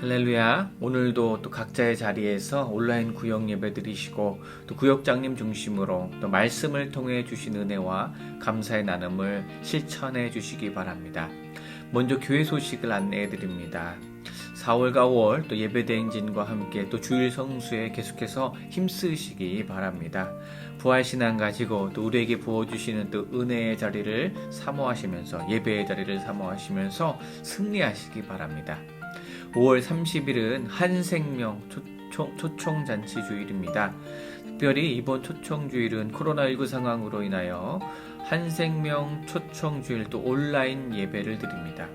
할렐루야. 오늘도 또 각자의 자리에서 온라인 구역 예배 드리시고 또 구역장님 중심으로 또 말씀을 통해 주신 은혜와 감사의 나눔을 실천해 주시기 바랍니다. 먼저 교회 소식을 안내해 드립니다. 4월과 5월 또 예배대행진과 함께 또 주일 성수에 계속해서 힘쓰시기 바랍니다. 부활신앙 가지고 또 우리에게 부어주시는 또 은혜의 자리를 사모하시면서 예배의 자리를 사모하시면서 승리하시기 바랍니다. 5월 30일은 한생명 초청잔치 주일입니다. 특별히 이번 초청주일은 코로나19 상황으로 인하여 한생명 초청주일 또 온라인 예배를 드립니다.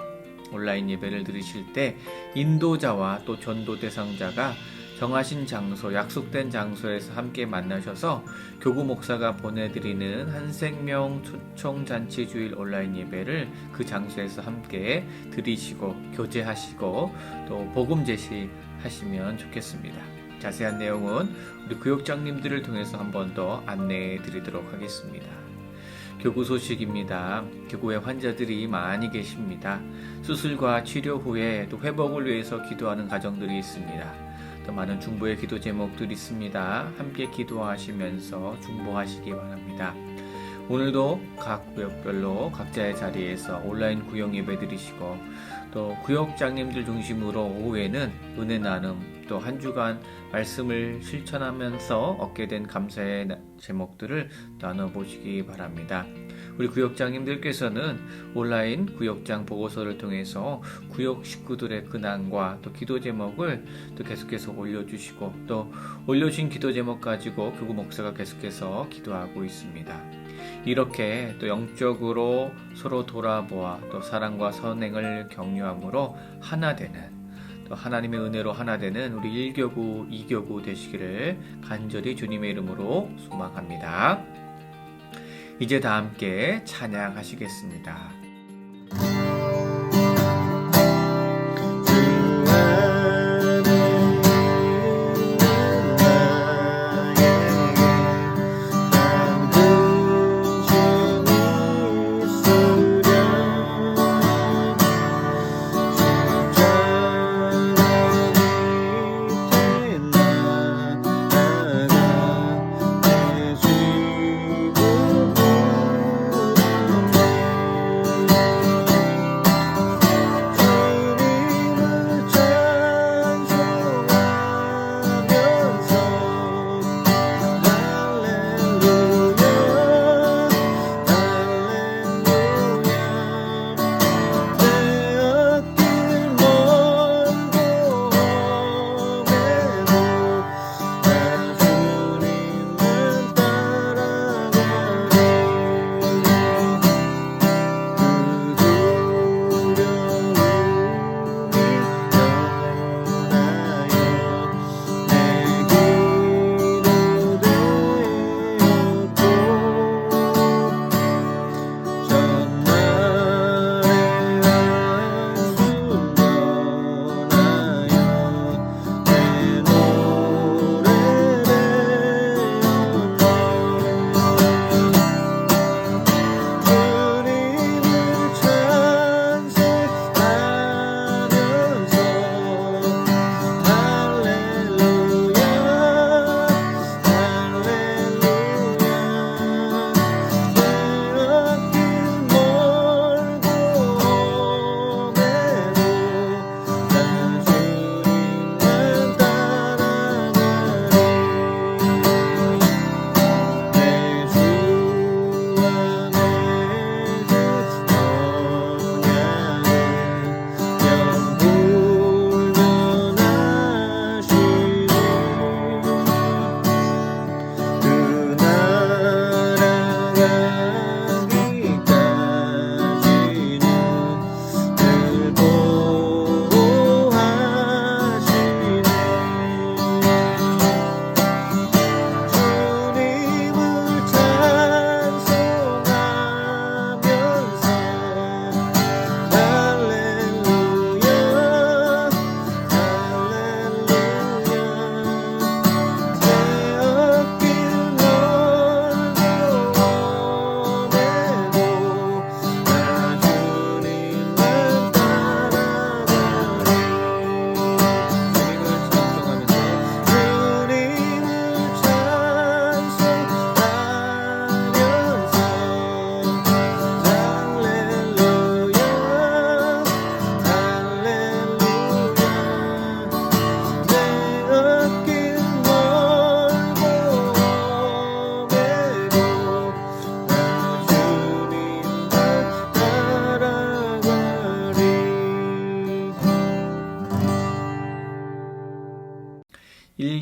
온라인 예배를 들으실 때 인도자와 또 전도 대상자가 정하신 장소, 약속된 장소에서 함께 만나셔서 교구 목사가 보내드리는 한생명 초청잔치 주일 온라인 예배를 그 장소에서 함께 드리시고 교제하시고 또 복음 제시하시면 좋겠습니다. 자세한 내용은 우리 구역장님들을 통해서 한 번 더 안내해 드리도록 하겠습니다. 교구 소식입니다. 교구에 환자들이 많이 계십니다. 수술과 치료 후에 또 회복을 위해서 기도하는 가정들이 있습니다. 또 많은 중보의 기도 제목들이 있습니다. 함께 기도하시면서 중보하시기 바랍니다. 오늘도 각 구역별로 각자의 자리에서 온라인 구역 예배 드리시고 또 구역장님들 중심으로 오후에는 은혜 나눔 또 한 주간 말씀을 실천하면서 얻게 된 감사의 제목들을 나눠보시기 바랍니다. 우리 구역장님들께서는 온라인 구역장 보고서를 통해서 구역 식구들의 근황과 또 기도 제목을 또 계속해서 올려주시고 또 올려주신 기도 제목 가지고 교구 목사가 계속해서 기도하고 있습니다. 이렇게 또 영적으로 서로 돌아보아 또 사랑과 선행을 격려함으로 하나 되는 또 하나님의 은혜로 하나 되는 우리 1교구, 2교구 되시기를 간절히 주님의 이름으로 소망합니다. 이제 다 함께 찬양하시겠습니다.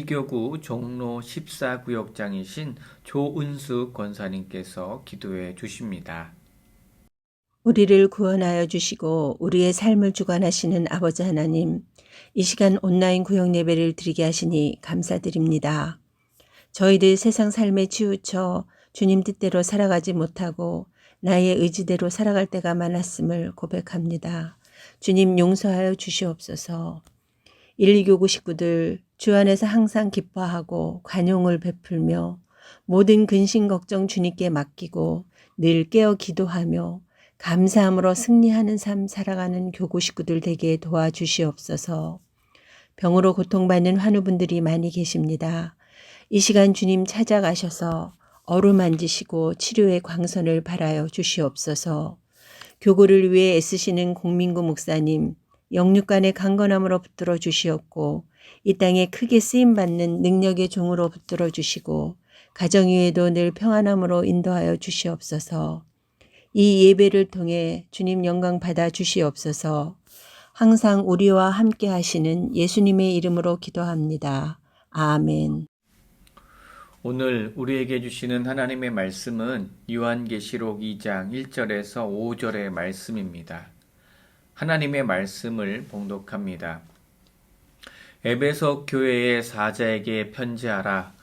일교구 종로 14구역장이신 조은숙 권사님께서 기도해 주십니다. 우리를 구원하여 주시고 우리의 삶을 주관하시는 아버지 하나님, 이 시간 온라인 구역 예배를 드리게 하시니 감사드립니다. 저희들 세상 삶에 치우쳐 주님 뜻대로 살아가지 못하고 나의 의지대로 살아갈 때가 많았음을 고백합니다. 주님 용서하여 주시옵소서. 1,2교구 식구들 주 안에서 항상 기뻐하고 관용을 베풀며 모든 근심 걱정 주님께 맡기고 늘 깨어 기도하며 감사함으로 승리하는 삶 살아가는 교구 식구들 되게 도와주시옵소서. 병으로 고통받는 환우분들이 많이 계십니다. 이 시간 주님 찾아가셔서 어루만지시고 치료의 광선을 발하여 주시옵소서. 교구를 위해 애쓰시는 공민구 목사님, 영육간의 강건함으로 붙들어 주시옵고 이 땅에 크게 쓰임받는 능력의 종으로 붙들어 주시고 가정 위에도 늘 평안함으로 인도하여 주시옵소서. 이 예배를 통해 주님 영광 받아 주시옵소서. 항상 우리와 함께 하시는 예수님의 이름으로 기도합니다. 아멘. 오늘 우리에게 주시는 하나님의 말씀은 요한계시록 2장 1절에서 5절의 말씀입니다. 하나님의 말씀을 봉독합니다. 에베소 교회의 사자에게 편지하라.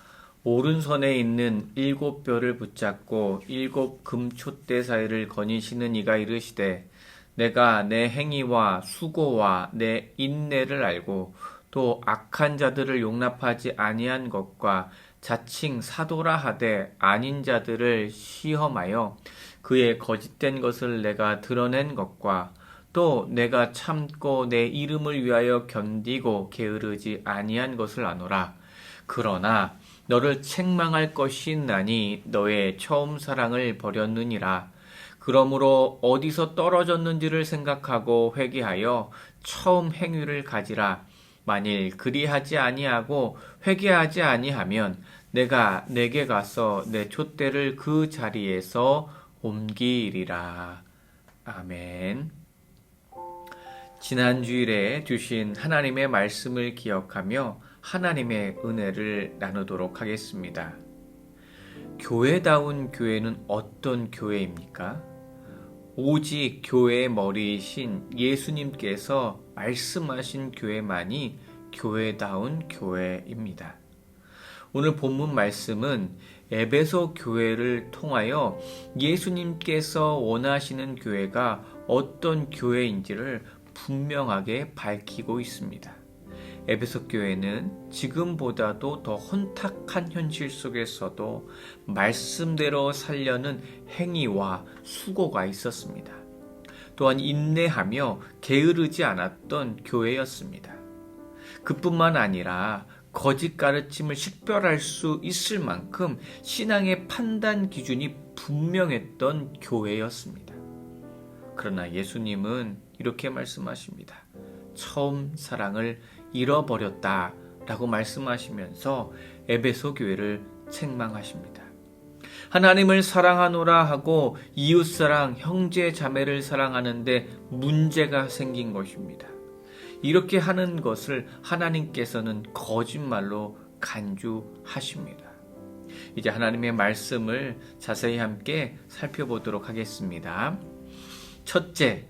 오른손에 있는 7뼈를 붙잡고 7 금촛대 사이를 거니시는 이가 이르시되 내가 내 행위와 수고와 내 인내를 알고 또 악한 자들을 용납하지 아니한 것과 자칭 사도라 하되 아닌 자들을 시험하여 그의 거짓된 것을 내가 드러낸 것과 또 내가 참고 내 이름을 위하여 견디고 게으르지 아니한 것을 아노라. 그러나 너를 책망할 것이 있나니 너의 처음 사랑을 버렸느니라. 그러므로 어디서 떨어졌는지를 생각하고 회개하여 처음 행위를 가지라. 만일 그리하지 아니하고 회개하지 아니하면 내가 내게 가서 내 촛대를 그 자리에서 옮기리라. 아멘. 지난 주일에 주신 하나님의 말씀을 기억하며 하나님의 은혜를 나누도록 하겠습니다. 교회다운 교회는 어떤 교회입니까? 오직 교회의 머리이신 예수님께서 말씀하신 교회만이 교회다운 교회입니다. 오늘 본문 말씀은 에베소 교회를 통하여 예수님께서 원하시는 교회가 어떤 교회인지를 분명하게 밝히고 있습니다. 에베소 교회는 지금보다도 더 혼탁한 현실 속에서도 말씀대로 살려는 행위와 수고가 있었습니다. 또한 인내하며 게으르지 않았던 교회였습니다. 그뿐만 아니라 거짓 가르침을 식별할 수 있을 만큼 신앙의 판단 기준이 분명했던 교회였습니다. 그러나 예수님은 이렇게 말씀하십니다. 처음 사랑을 잃어버렸다 라고 말씀하시면서 에베소 교회를 책망하십니다. 하나님을 사랑하노라 하고 이웃사랑, 형제 자매를 사랑하는데 문제가 생긴 것입니다. 이렇게 하는 것을 하나님께서는 거짓말로 간주하십니다. 이제 하나님의 말씀을 자세히 함께 살펴보도록 하겠습니다. 첫째,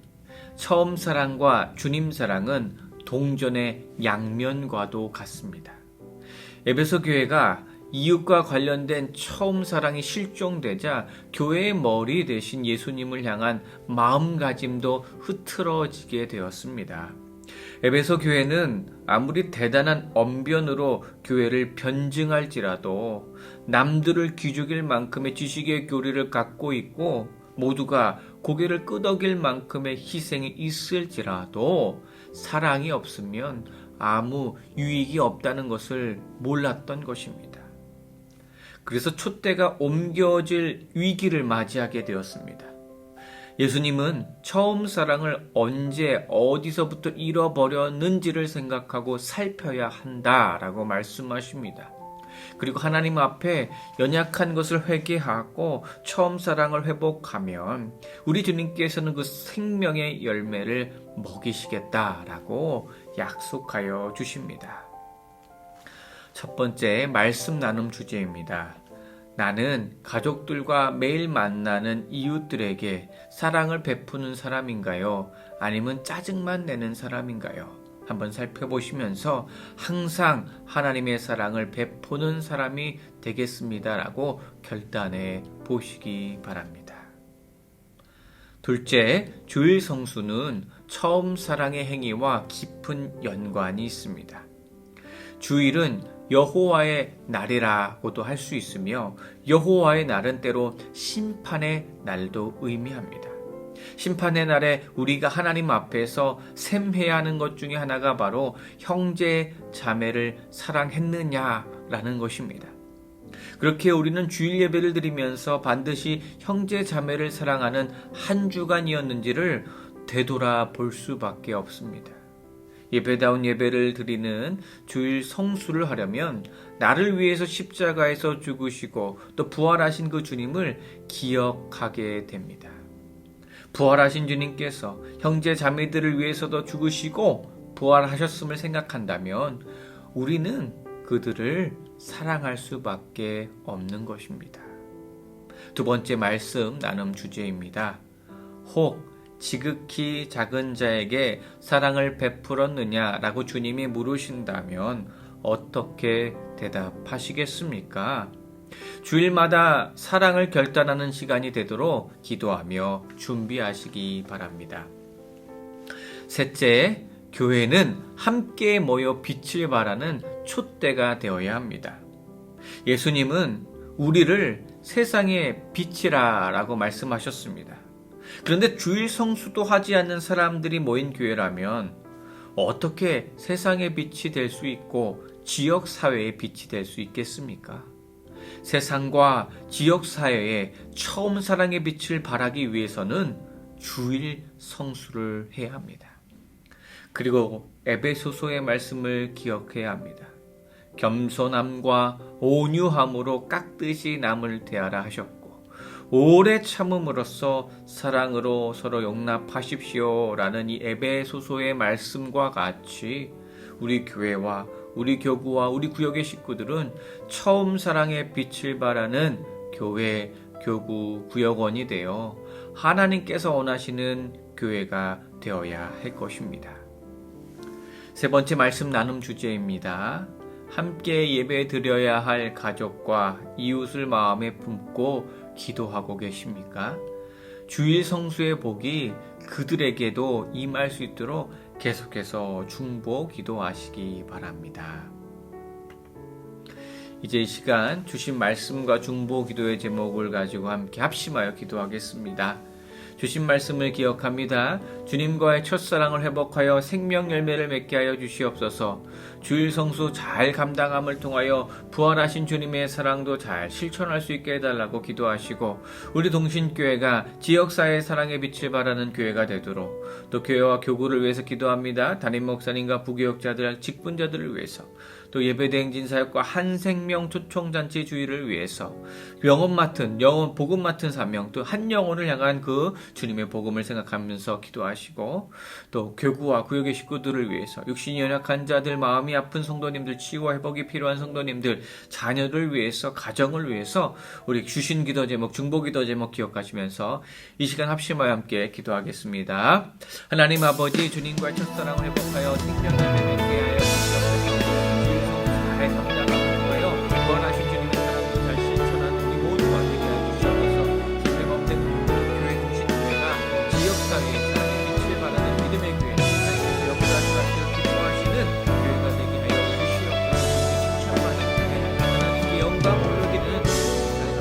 처음 사랑과 주님 사랑은 동전의 양면과도 같습니다. 에베소 교회가 이웃과 관련된 처음 사랑이 실종되자 교회의 머리 대신 예수님을 향한 마음가짐도 흐트러지게 되었습니다. 에베소 교회는 아무리 대단한 언변으로 교회를 변증할지라도 남들을 기죽일 만큼의 지식의 교리를 갖고 있고 모두가 고개를 끄덕일 만큼의 희생이 있을지라도 사랑이 없으면 아무 유익이 없다는 것을 몰랐던 것입니다. 그래서 촛대가 옮겨질 위기를 맞이하게 되었습니다. 예수님은 처음 사랑을 언제 어디서부터 잃어버렸는지를 생각하고 살펴야 한다라고 말씀하십니다. 그리고 하나님 앞에 연약한 것을 회개하고 처음 사랑을 회복하면 우리 주님께서는 그 생명의 열매를 먹이시겠다라고 약속하여 주십니다. 첫 번째 말씀 나눔 주제입니다. 나는 가족들과 매일 만나는 이웃들에게 사랑을 베푸는 사람인가요? 아니면 짜증만 내는 사람인가요? 한번 살펴보시면서 항상 하나님의 사랑을 베푸는 사람이 되겠습니다라고 결단해 보시기 바랍니다. 둘째, 주일 성수는 처음 사랑의 행위와 깊은 연관이 있습니다. 주일은 여호와의 날이라고도 할 수 있으며 여호와의 날은 때로 심판의 날도 의미합니다. 심판의 날에 우리가 하나님 앞에서 셈해야 하는 것 중에 하나가 바로 형제 자매를 사랑했느냐라는 것입니다. 그렇게 우리는 주일 예배를 드리면서 반드시 형제 자매를 사랑하는 한 주간이었는지를 되돌아볼 수밖에 없습니다. 예배다운 예배를 드리는 주일 성수를 하려면 나를 위해서 십자가에서 죽으시고 또 부활하신 그 주님을 기억하게 됩니다. 부활하신 주님께서 형제 자매들을 위해서도 죽으시고 부활하셨음을 생각한다면 우리는 그들을 사랑할 수밖에 없는 것입니다. 두 번째 말씀 나눔 주제입니다. 혹 지극히 작은 자에게 사랑을 베풀었느냐라고 주님이 물으신다면 어떻게 대답하시겠습니까? 주일마다 사랑을 결단하는 시간이 되도록 기도하며 준비하시기 바랍니다. 셋째, 교회는 함께 모여 빛을 발하는 촛대가 되어야 합니다. 예수님은 우리를 세상의 빛이라고 말씀하셨습니다. 그런데 주일 성수도 하지 않는 사람들이 모인 교회라면 어떻게 세상의 빛이 될 수 있고 지역 사회의 빛이 될 수 있겠습니까? 세상과 지역 사회에 처음 사랑의 빛을 발하기 위해서는 주일 성수를 해야 합니다. 그리고 에베소서의 말씀을 기억해야 합니다. 겸손함과 온유함으로 깍듯이 남을 대하라 하셨고 오래 참음으로써 사랑으로 서로 용납하십시오라는 이 에베소서의 말씀과 같이 우리 교회와 우리 교구와 우리 구역의 식구들은 처음 사랑의 빛을 발하는 교회, 교구, 구역원이 되어 하나님께서 원하시는 교회가 되어야 할 것입니다. 세 번째 말씀 나눔 주제입니다. 함께 예배 드려야 할 가족과 이웃을 마음에 품고 기도하고 계십니까? 주일 성수의 복이 그들에게도 임할 수 있도록 계속해서 중보 기도하시기 바랍니다. 이제 이 시간 주신 말씀과 중보 기도의 제목을 가지고 함께 합심하여 기도하겠습니다. 주신 말씀을 기억합니다. 주님과의 첫사랑을 회복하여 생명 열매를 맺게 하여 주시옵소서. 주일 성수 잘 감당함을 통하여 부활하신 주님의 사랑도 잘 실천할 수 있게 해달라고 기도하시고 우리 동신교회가 지역사회의 사랑의 빛을 발하는 교회가 되도록 또 교회와 교구를 위해서 기도합니다. 담임 목사님과 부교역자들, 직분자들을 위해서 또 예배대행진 사역과 한생명 초청잔치 주의를 위해서 영혼 복음 맡은 사명 또 한 영혼을 향한 그 주님의 복음을 생각하면서 기도하시고 또 교구와 구역의 식구들을 위해서 육신이 연약한 자들, 마음이 아픈 성도님들, 치유와 회복이 필요한 성도님들, 자녀를 위해서, 가정을 위해서 우리 주신 기도 제목, 중보 기도 제목 기억하시면서 이 시간 합심하여 함께 기도하겠습니다. 하나님 아버지, 주님과의 첫사랑을 회복하여 생명을 맺게 하여 잘 감당하는 거예요. 부활하신 주님의 사랑도 잘 실천하는 우리 모두가 되게 하여 주시옵소서. 주님 없는 교회 동신교회가 지역사회에 사랑의 빛을 발하는 믿음의 교회, 하나님께서 역사하시고 기도하시는 교회가 되게 하여 주시옵소서. 칭찬받는 교회, 하나님께 영광 올려드리는 잘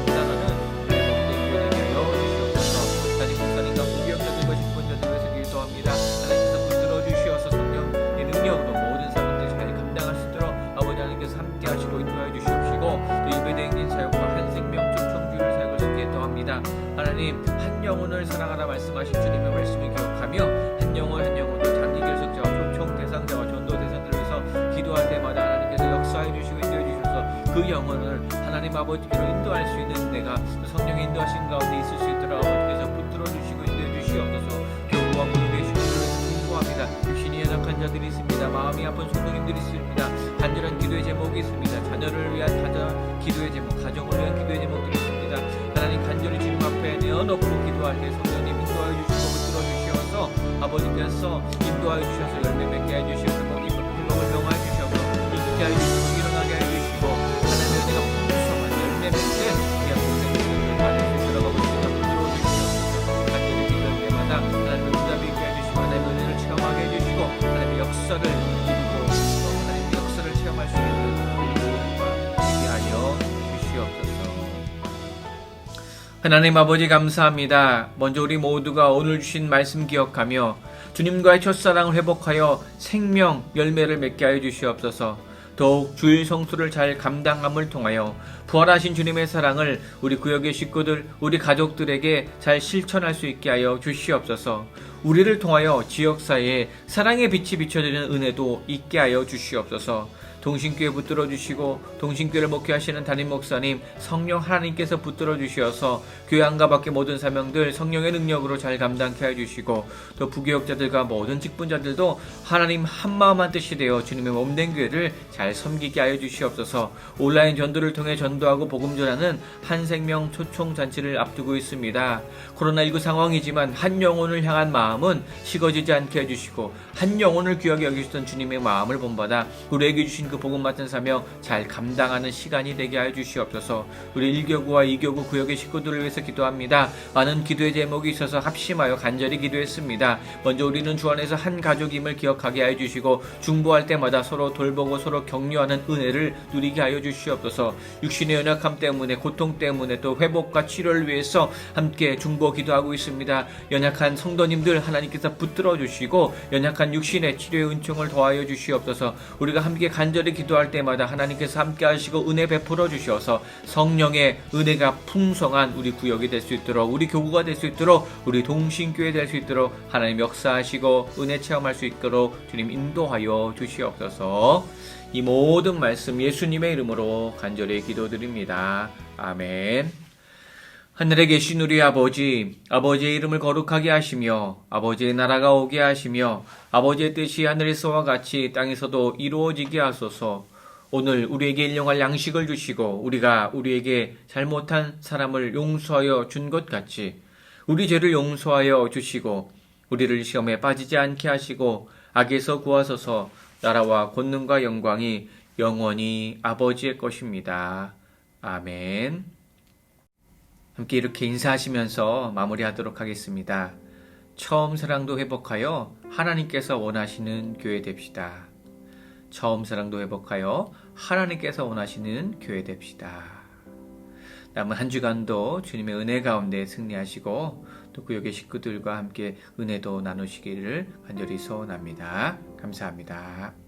감당하는 주님 없는 교회 되게 하여 주시옵소서. 담임 목사님과 부교역자들과 직분자들 위해서 기도합니다. 하나님께서 붙들어 주시어서 성령의 능력으로 모든 사람들이 잘 감당할 수 있도록 아버지 하나님께서 함께 하시고 인도하여 주시옵시고 또 예배대행진 사역과 한생명 초청주를 사역을 함께 더합니다. 하나님 한 영혼을 사랑하라 말씀하신 주님의 말씀을 기억하며 한 영혼도 장기 결석자와 초청 대상자와 전도 대상들을 위해서 기도할 때마다 하나님께서 역사해 주시고 인도해 주셔서 그 영혼을 하나님 아버지께로 인도할 수 있는 내가 성령의 인도하신 가운데 있을 수 있도록 아버지께서 붙들어 주시고 인도해 주시옵소서. 교구와 구역의 식구들을 중보합니다. 육신이 연약한 자들이 있습니다. 마음이 아픈 성도님들이 있습니다. 간절한 기도 기도의 제목이 있습니다. 자녀를 위한 기도의 제목, 가정을 위한 기도의 제목들이 있습니다. 하나님 간절히 주님 앞에 내어놓고 기도할 때 성령님 인도하여 주시고 붙들어 주시어서 아버지께서 인도하여 주셔서 열매 맺게 해주시고 행복을 명하여 주셔서 일으게 하여 주시고 일어나게 해 주시고 하나님의 은혜가 풍성한 열매 맺게 그냥 고생을 받을 수 있도록 아버지가 붙들어 주시옵소서. 간절히 기도할 때마다 하나님의 응답이 있게 해주시고 하나님의 은혜를 체험하게 해주시고 하나님의 역사를 이루고 또 하나님의 역사를 체험할 수 있는 우리가 되게 하여 주시옵소서. 하나님 아버지 감사합니다. 먼저 우리 모두가 오늘 주신 말씀 기억하며 주님과의 첫사랑을 회복하여 생명 열매를 맺게 하여 주시옵소서. 더욱 주일 성수를 잘 감당함을 통하여 부활하신 주님의 사랑을 우리 구역의 식구들, 우리 가족들에게 잘 실천할 수 있게 하여 주시옵소서. 우리를 통하여 지역사회에 사랑의 빛이 비춰지는 은혜도 있게 하여 주시옵소서. 동신교회 붙들어 주시고 동신교회를 목회하시는 담임 목사님 성령 하나님께서 붙들어 주시어서 교회 안과 밖의 모든 사명들 성령의 능력으로 잘 감당케 해주시고 또 부교역자들과 모든 직분자들도 하나님 한마음 한뜻이 되어 주님의 몸된 교회를 잘 섬기게 하여 주시옵소서. 온라인 전도를 통해 전도하고 복음 전하는 한생명 초청잔치를 앞두고 있습니다. 코로나19 상황이지만 한 영혼을 향한 마음은 식어지지 않게 해주시고 한 영혼을 귀하게 여기시던 주님의 마음을 본받아 우리에게 주신 그 복음 같은 사명 잘 감당하는 시간이 되게 하여 주시옵소서. 우리 1교구와 2교구 구역의 식구들을 위해서 기도합니다. 많은 기도의 제목이 있어서 합심하여 간절히 기도했습니다. 먼저 우리는 주 안에서 한 가족임을 기억하게 하여 주시고 중보할 때마다 서로 돌보고 서로 격려하는 은혜를 누리게 하여 주시옵소서. 육신의 연약함 때문에 고통 때문에 또 회복과 치료를 위해서 함께 중보 기도하고 있습니다. 연약한 성도님들 하나님께서 붙들어 주시고 연약한 육신의 치료의 은총을 더하여 주시옵소서. 우리가 함께 간절히 기도할 때마다 하나님께서 함께 하시고 은혜 베풀어 주셔서 성령의 은혜가 풍성한 우리 구역이 될 수 있도록 우리 교구가 될 수 있도록 우리 동신교회 될 수 있도록 하나님 역사하시고 은혜 체험할 수 있도록 주님 인도하여 주시옵소서. 이 모든 말씀 예수님의 이름으로 간절히 기도드립니다. 아멘. 하늘에 계신 우리 아버지, 아버지의 이름을 거룩하게 하시며 아버지의 나라가 오게 하시며 아버지의 뜻이 하늘에서와 같이 땅에서도 이루어지게 하소서. 오늘 우리에게 일용할 양식을 주시고 우리가 우리에게 잘못한 사람을 용서하여 준 것 같이 우리 죄를 용서하여 주시고 우리를 시험에 빠지지 않게 하시고 악에서 구하소서. 나라와 권능과 영광이 영원히 아버지의 것입니다. 아멘. 함께 이렇게 인사하시면서 마무리하도록 하겠습니다. 처음 사랑도 회복하여 하나님께서 원하시는 교회 됩시다. 처음 사랑도 회복하여 하나님께서 원하시는 교회 됩시다. 남은 한 주간도 주님의 은혜 가운데 승리하시고 또 구역의 식구들과 함께 은혜도 나누시기를 간절히 소원합니다. 감사합니다.